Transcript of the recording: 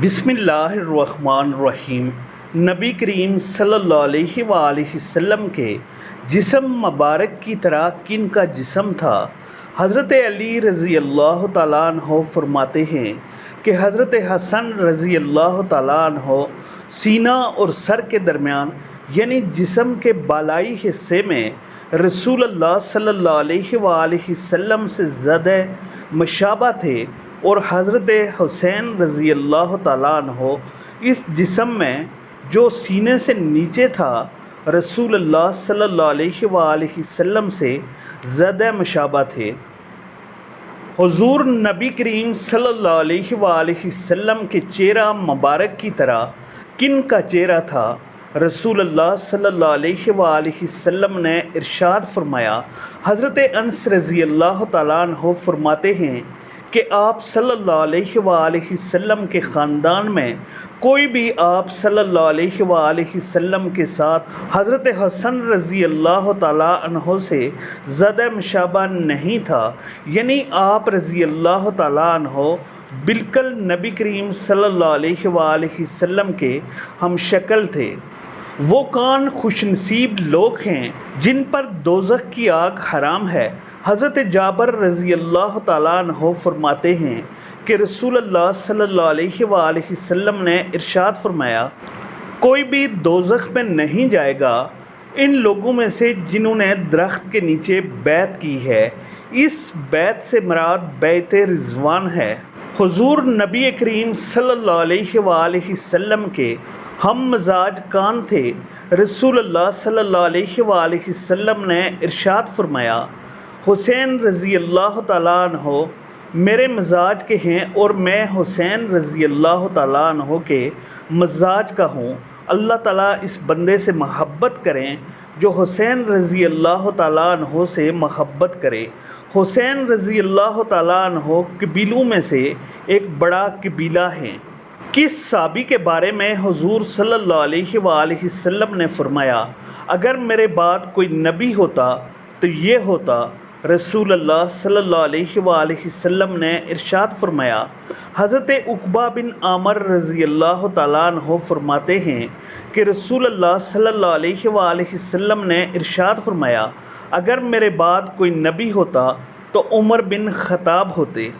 बिस्मिल्लाहिर्रहमानिर्रहीम। नबी करीम सल्लल्लाहु अलैहि वसल्लम के जिस्म मुबारक की तरह किन का जिस्म था। हज़रत अली रज़ी अल्लाह तआला अन्हो फरमाते हैं कि हज़रत हसन रज़ी अल्लाह तआला अन्हो सीना और सर के दरमियान यानी जिस्म के बालाई हिस्से में रसूल अल्लाह सल्लल्लाहु अलैहि वसल्लम से ज़्यादा मशाबा थे और हज़रत हुसैन रज़ी अल्लाह तआला अन्हो इस जिस्म में जो सीने से नीचे था रसूल अल्लाह सल्लल्लाहु अलैहि वसल्लम से ज़्यादा मशाबा थे। हुज़ूर नबी करीम सल्लल्लाहु अलैहि वसल्लम के चेहरा मुबारक की तरह किन का चेहरा था। रसूल अल्लाह सल्लल्लाहु अलैहि वसल्लम ने इरशाद फरमाया। हज़रत अनस रज़ी अल्लाह तआला अन्हो फरमाते हैं कि आप सल्लल्लाहु अलैहि वसल्लम के ख़ानदान में कोई भी आप सल्लल्लाहु अलैहि वसल्लम के साथ हज़रत हसन रज़ी अल्लाह तआला अन्हो से ज़्यादा मुशाबा नहीं था, यानी आप रज़ी अल्लाह तआला अन्हो बिल्कुल नबी करीम सल्लल्लाहु अलैहि वसल्लम के हम शक्ल थे। वो कौन खुशनसीब लोग हैं जिन पर दोज़ख की आग हराम है। हज़रत जाबर रज़ी अल्लाह तआला अन्हो फरमाते हैं कि रसूल अल्लाह सल्लल्लाहु अलैहि वसल्लम ने इरशाद फरमाया, कोई भी दोज़ख में नहीं जाएगा इन लोगों में से जिन्होंने दरख्त के नीचे बैत की है। इस बैत से मुराद बैत रिज़वान है। हुज़ूर नबी करीम सल्लल्लाहु अलैहि वसल्लम के हम मजाज कान थे। रसूल अल्लाह सल्लल्लाहु अलैहि वसल्लम ने इरशाद फरमाया, हुसैन रज़ी अल्लाह तआला अन्हो मेरे मजाज के हैं और मैं हुसैन रज़ी अल्लाह तआला अन्हो के मजाज का हूँ। अल्लाह ताला इस बंदे से महब्बत करें जो हुसैन रज़ी अल्लाह तआला अन्हो से महब्बत करे। हुसैन रज़ी अल्लाह तआला अन्हो कबीलों में से एक बड़ा कबीला है। किस साबी के बारे में हुज़ूर सल्लल्लाहु अलैहि वसल्लम ने फरमाया, अगर मेरे बाद कोई नबी होता तो ये होता। रसूल अल्लाह सल्लल्लाहु अलैहि वसल्लम ने इरशाद फरमाया। हज़रत उक़बा बिन आमिर रज़ी अल्लाह तआला अन्हो फरमाते हैं कि रसूल अल्लाह सल्लल्लाहु अलैहि वसल्लम ने इरशाद फरमाया, अगर मेरे बाद कोई नबी होता तो उमर बिन ख़त्ताब होते।